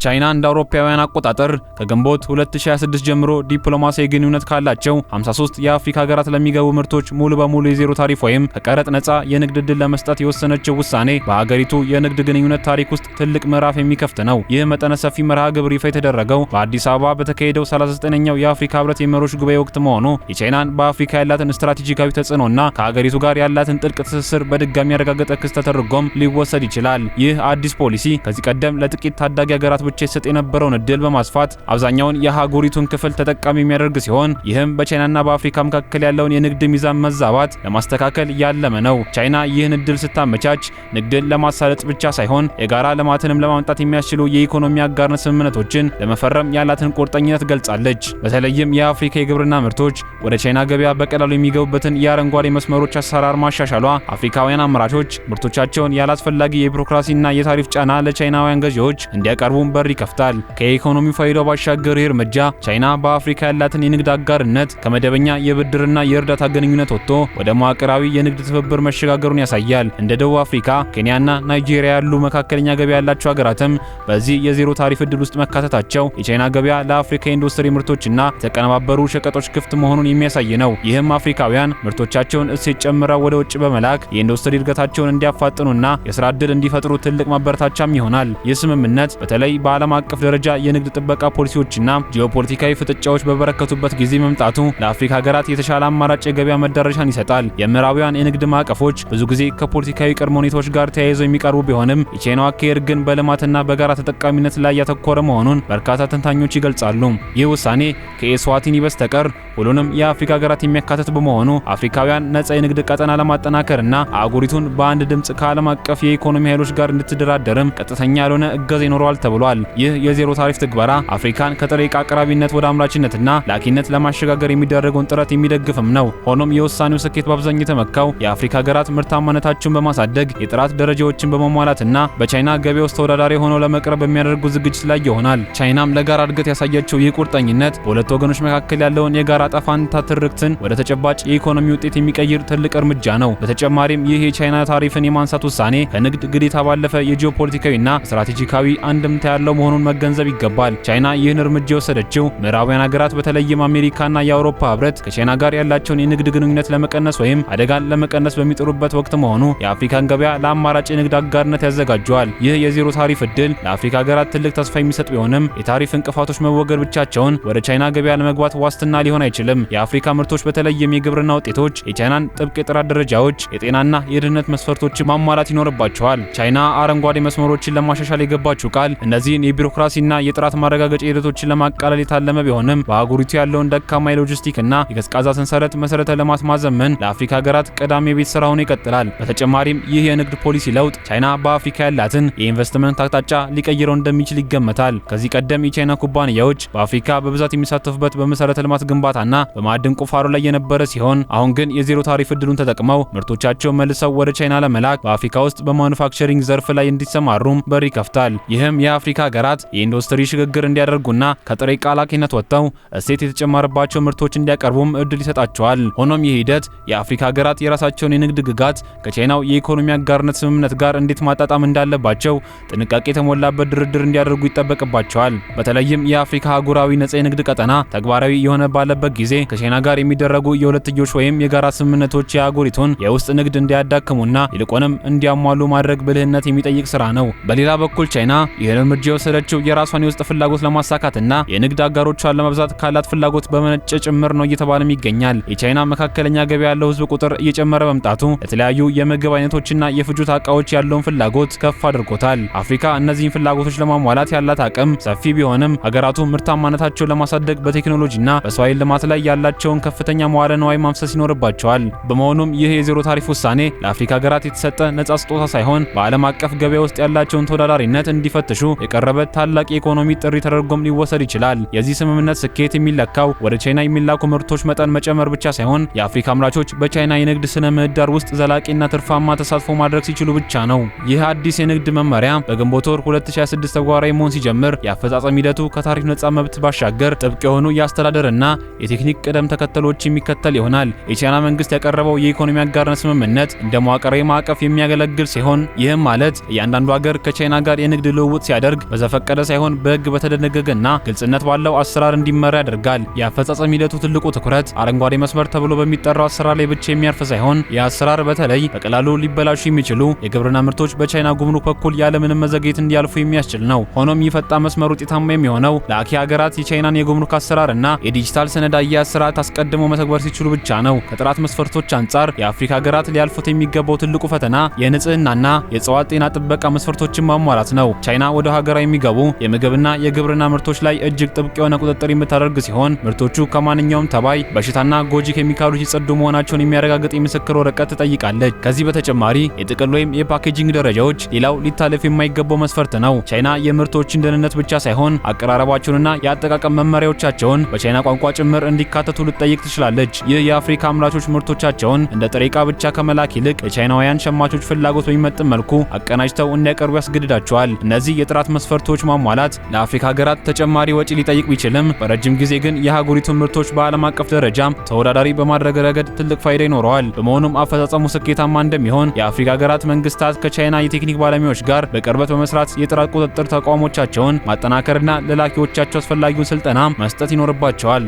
ቻይና እንደ አውሮፓውያን አቆጣጠር ከግንቦት 2026 ጀምሮ ዲፕሎማሲያዊ ግንኙነት ካላቸው 53 የአፍሪካ ሀገራት ለሚገቡ ምርቶች ሙሉ በሙሉ የዜሮ ታሪፍ ወይም ከቀረጥ ነፃ የንግድ ዕድል ለመስጠት የወሰነችው ውሳኔ በሀገሪቱ የንግድ ግንኙነት ታሪክ ውስጥ ትልቅ ምዕራፍ የሚከፍት ነው። ይህ መጠነ ሰፊ መርሃ ግብር ይፋ የተደረገው በአዲስ አበባ በተካሄደው 39ኛው የአፍሪካ ህብረት የመሪዎች ጉባኤ ወቅት መሆኑ የቻይናን በአፍሪካ ያላትን ስትራቴጂካዊ ተጽዕኖና ከሀገሪቱ ጋር ያላትን ጥልቅ ትስስር በድጋሚ ያረጋገጠ ክስተት ተደርጎም ሊወሰድ ይችላል። ይህ አዲስ ፖሊሲ ከዚህ ቀደም ለጥቂት ታዳጊ ሀገራት ብቻ ይሰጥ የነበረውን ዕድል በማስፋት አብዛኛውን የሀገሪቱን ክፍል ተጠቃሚ የሚያደርግ ሲሆን ይህም በቻይናና በአፍሪካ መካከል ያለውን የንግድ ሚዛን መዛባት ለማስተካከል ያለመ ነው። ቻይና ይህን ዕድል ስታመቻች ንግድን ለማሳለጥ ብቻ ሳይሆን የጋራ ልማትንም ለማምጣት የሚያስችሉ የኢኮኖሚ አጋርነት ስምምነቶችን ለመፈረም ያላትን ቁርጠኝነት ገልጻለች። በተለይም የአፍሪካ የግብርና ምርቶች ወደ ቻይና ገበያ በቀላሉ የሚገቡበትን የአረንጓዴ መስመሮች አሰራር ማሻሻሏ አፍሪካውያን አምራቾች ምርቶቻቸውን ያላስፈላጊ የቢሮክራሲና የታሪፍ ጫና ለቻይናውያን ገዢዎች እንዲያቀርቡም በር ይከፍታል። ከኢኮኖሚ ፋይዳው ባሻገር ይህ እርምጃ ቻይና በአፍሪካ ያላትን የንግድ አጋርነት ከመደበኛ የብድርና የእርዳታ ግንኙነት ወጥቶ ወደ መዋቅራዊ የንግድ ትብብር መሸጋገሩን ያሳያል። እንደ ደቡብ አፍሪካ፣ ኬንያና ናይጄሪያ ያሉ መካከለኛ ገበያ ያላቸው ሀገራትም በዚህ የዜሮ ታሪፍ ዕድል ውስጥ መካተታቸው የቻይና ገበያ ለአፍሪካ ኢንዱስትሪ ምርቶችና የተቀነባበሩ ሸቀጦች ክፍት መሆኑን የሚያሳይ ነው። ይህም አፍሪካውያን ምርቶቻቸውን እሴት ጨምረው ወደ ውጭ በመላክ የኢንዱስትሪ እድገታቸውን እንዲያፋጥኑና የስራ ዕድል እንዲፈጥሩ ትልቅ ማበረታቻም ይሆናል። ይህ ስምምነት በተለይ በዓለም አቀፍ ደረጃ የንግድ ጥበቃ ፖሊሲዎችና ጂኦፖለቲካዊ ፍጥጫዎች በበረከቱበት ጊዜ መምጣቱ ለአፍሪካ ሀገራት የተሻለ አማራጭ የገበያ መዳረሻን ይሰጣል። የምዕራባውያን የንግድ ማዕቀፎች ብዙ ጊዜ ከፖለቲካዊ ቅድመ ሁኔታዎች ጋር ተያይዘው የሚቀርቡ ቢሆንም የቻይናው አካሄድ ግን በልማትና በጋራ ተጠቃሚነት ላይ ያተኮረ መሆኑን በርካታ ተንታኞች ይገልጻሉ። ይህ ውሳኔ ከኤስዋቲኒ በስተቀር ሁሉንም የአፍሪካ ሀገራት የሚያካትት በመሆኑ አፍሪካውያን ነጻ የንግድ ቀጠና ለማጠናከርና አህጉሪቱን በአንድ ድምጽ ከዓለም አቀፍ የኢኮኖሚ ኃይሎች ጋር እንድትደራደርም ቀጥተኛ ያልሆነ እገዛ ይኖረዋል ተብሏል። ይህ የዜሮ ታሪፍ ትግበራ አፍሪካን ከጥሬ ዕቃ አቅራቢነት ወደ አምራችነትና ላኪነት ለማሸጋገር የሚደረገውን ጥረት የሚደግፍም ነው። ሆኖም የውሳኔው ስኬት በአብዛኛው የተመካው የአፍሪካ ሀገራት ምርታማነታቸውን በማሳደግ የጥራት ደረጃዎችን በመሟላትና በቻይና ገበያ ውስጥ ተወዳዳሪ ሆነው ለመቅረብ በሚያደርጉ ዝግጅት ላይ ይሆናል። ቻይናም ለጋራ እድገት ያሳየችው ይህ ቁርጠኝነት በሁለት ወገኖች መካከል ያለውን የጋራ ጣፋንታ ትርክትን ወደ ተጨባጭ የኢኮኖሚ ውጤት የሚቀይር ትልቅ እርምጃ ነው። በተጨማሪም ይህ የቻይና ታሪፍን የማንሳት ውሳኔ ከንግድ ግዴታ ባለፈ የጂኦፖለቲካዊና ስትራቴጂካዊ አንድምታ ያለው መሆኑን መገንዘብ ይገባል። ቻይና ይህን እርምጃ የወሰደችው ምዕራባውያን ሀገራት በተለይም አሜሪካና የአውሮፓ ህብረት ከቻይና ጋር ያላቸውን የንግድ ግንኙነት ለመቀነስ ወይም አደጋን ለመቀነስ በሚጥሩበት ወቅት መሆኑ የአፍሪካን ገበያ ለአማራጭ የንግድ አጋርነት ያዘጋጀዋል። ይህ የዜሮ ታሪፍ ዕድል ለአፍሪካ ሀገራት ትልቅ ተስፋ የሚሰጥ ቢሆንም የታሪፍ እንቅፋቶች መወገድ ብቻቸውን ወደ ቻይና ገበያ ለመግባት ዋስትና ሊሆን አይችልም። የአፍሪካ ምርቶች በተለይም የግብርና ውጤቶች የቻይናን ጥብቅ የጥራት ደረጃዎች፣ የጤናና የደህንነት መስፈርቶችን ማሟላት ይኖርባቸዋል። ቻይና አረንጓዴ መስመሮችን ለማሻሻል የገባችው ቃል እነዚህን የቢሮክራሲና የጥራት ማረጋገጫ ሂደቶችን ለማቃለል የታለመ ቢሆንም በአህጉሪቱ ያለውን ደካማ የሎጂስቲክና የቀዝቃዛ ሰንሰለት መሰረተ ልማት ማዘመን ለአፍሪካ ሀገራት ቀዳሚ የቤት ስራ ሆኖ ይቀጥላል። በተጨማሪም ይህ የንግድ ፖሊሲ ለውጥ ቻይና በአፍሪካ ያላትን የኢንቨስትመንት አቅጣጫ ሊቀይረው እንደሚችል ይገመታል። ከዚህ ቀደም የቻይና ኩባንያዎች በአፍሪካ በብዛት የሚሳተፉበት በመሰረተ ልማት ግንባታና በማዕድን ቁፋሮ ላይ የነበረ ሲሆን አሁን ግን የዜሮ ታሪፍ ዕድሉን ተጠቅመው ምርቶቻቸውን መልሰው ወደ ቻይና ለመላክ በአፍሪካ ውስጥ በማኑፋክቸሪንግ ዘርፍ ላይ እንዲሰማሩም በር ይከፍታል። ይህም የአፍሪካ ሀገራት የኢንዱስትሪ ሽግግር እንዲያደርጉና ከጥሬ ዕቃ ላኪነት ወጥተው እሴት የተጨመረባቸው ምርቶች እንዲያቀርቡም እድል ይሰጣቸዋል። ሆኖም ይህ ሂደት የአፍሪካ ሀገራት የራሳቸውን የንግድ ግጋት ከቻይናው የኢኮኖሚ አጋርነት ስምምነት ጋር እንዴት ማጣጣም እንዳለባቸው ጥንቃቄ የተሞላበት ድርድር እንዲያደርጉ ይጠበቅባቸዋል። በተለይም የአፍሪካ አህጉራዊ ነጻ የንግድ ቀጠና ተግባራዊ የሆነ ባለበት ጊዜ ከቻይና ጋር የሚደረጉ የሁለትዮሽ ወይም የጋራ ስምምነቶች የአህጉሪቱን የውስጥ ንግድ እንዲያዳክሙና ይልቁንም እንዲያሟሉ ማድረግ ብልህነት የሚጠይቅ ስራ ነው። በሌላ በኩል ቻይና ይህን እርምጃ የወሰደችው የራሷን የውስጥ ፍላጎት ለማሳካትና የንግድ አጋሮቿን ለመብዛት ካላት ፍላጎት በመነጨ ጭምር ነው እየተባለም ይገኛል። የቻይና መካከለኛ ገበያ ያለው ህዝብ ቁጥር እየጨመረ መምጣቱ ለተለያዩ የምግብ አይነቶችና የፍጆታ እቃዎች ያለውን ፍላጎት ከፍ አድርጎታል። አፍሪካ እነዚህን ፍላጎቶች ለማሟላት ያላት አቅም ሰፊ ቢሆንም ሀገራቱ ምርታማነታቸውን ለማሳደግ በቴክኖሎጂና በሰው ኃይል ልማት ላይ ያላቸውን ከፍተኛ መዋለ ንዋይ ማፍሰስ ይኖርባቸዋል። በመሆኑም ይህ የዜሮ ታሪፍ ውሳኔ ለአፍሪካ ሀገራት የተሰጠ ነጻ ስጦታ ሳይሆን በዓለም አቀፍ ገበያ ውስጥ ያላቸውን ተወዳዳሪነት እንዲፈትሹ የቀረበ ታላቅ የኢኮኖሚ ጥሪ ተደርጎም ሊወሰድ ይችላል። የዚህ ስምምነት ስኬት የሚለካው ወደ ቻይና የሚላኩ ምርቶች መጠን መጨመር ብቻ ሳይሆን የአፍሪካ አምራቾች በቻይና የንግድ ስነ ምህዳር ውስጥ ዘላቂና ትርፋማ ተሳትፎ ማድረግ ሲችሉ ብቻ ነው። ይህ አዲስ የንግድ መመሪያ በግንቦት ወር 2026 ተግባራዊ መሆን ሲጀምር የአፈጻጸም ሂደቱ ከታሪፍ ነጻ መብት ባሻገር ጥብቅ የሆኑ የአስተዳደርና የቴክኒክ ቅደም ተከተሎች የሚከተል ይሆናል። የቻይና መንግስት ያቀረበው የኢኮኖሚ አጋርነት ስምምነት እንደ መዋቅራዊ ማዕቀፍ የሚያገለግል ሲሆን ይህም ማለት እያንዳንዱ ሀገር ከቻይና ጋር የንግድ ልውውጥ ሲያደርግ በዘፈቀደ ሳይሆን በሕግ በተደነገገና ግልጽነት ባለው አሰራር እንዲመራ ያደርጋል። የአፈጻጸም ሂደቱ ትልቁ ትኩረት አረንጓዴ መስመር ተብሎ በሚጠራው አሰራር ላይ ብቻ የሚያርፍ ሳይሆን ይህ አሰራር በተለይ በቀላሉ ሊበላሹ የሚችሉ የግብርና ምርቶች በቻይና ጉምሩክ በኩል ያለምንም መዘግየት እንዲያልፉ የሚያስችል ነው። ሆኖም ይህ ፈጣን መስመር ውጤታማ የሚሆነው ለአኪ ሀገራት የቻይናን የጉምሩክ አሰራርና የዲጂታል ሰነድ አያያዝ ስርዓት አስቀድመው መተግበር ሲችሉ ብቻ ነው። ከጥራት መስፈርቶች አንጻር የአፍሪካ ሀገራት ሊያልፉት የሚገባው ትልቁ ፈተና የንጽህናና የእጽዋት ጤና ጥበቃ መስፈርቶችን ማሟላት ነው። ቻይና ወደ ሀገሯ የሚገቡ የምግብና የግብርና ምርቶች ላይ እጅግ ጥብቅ የሆነ ቁጥጥር የምታደርግ ሲሆን ምርቶቹ ከማንኛውም ተባይ፣ በሽታና ጎጂ ኬሚካሎች የጸዱ መሆናቸውን የሚያረጋግጥ የምስክር ወረቀት ትጠይቃለች። ከዚህ በተጨማሪ የጥቅል ወይም የፓኬጂንግ ደረጃዎች ሌላው ሊታለፍ የማይገባው መስፈርት ነው። ቻይና የምርቶችን ደህንነት ብቻ ሳይሆን አቀራረባቸውንና የአጠቃቀም መመሪያዎቻቸውን በቻይና ቋንቋ ጭምር እንዲካተቱ ልትጠይቅ ትችላለች። ይህ የአፍሪካ አምራቾች ምርቶቻቸውን እንደ ጥሬ ዕቃ ብቻ ከመላክ ይልቅ የቻይናውያን ሸማቾች ፍላጎት በሚመጥን መልኩ አቀናጅተው እንዲያቀርቡ ያስገድዳቸዋል። እነዚህ የጥራት መስፈርቶች ማሟላት ለአፍሪካ ሀገራት ተጨማሪ ወጪ ሊጠይቅ ቢችልም በረጅም ጊዜ ግን የአህጉሪቱን ምርቶች በዓለም አቀፍ ደረጃ ተወዳዳሪ በማድረግ ረገድ ትልቅ ፋይዳ ይኖረዋል። በመሆኑም አፈጻጸሙ ስኬታማ እንደሚሆን የአፍሪካ ሀገራት መንግስታት ከቻይና የቴክኒክ ባለሙያዎች ጋር በቅርበት በመስራት የጥራት ቁጥጥር ተቋሞቻቸውን ማጠናከርና ለላኪዎቻቸው አስፈላጊውን ስልጠና መስጠት ይኖርባቸዋል።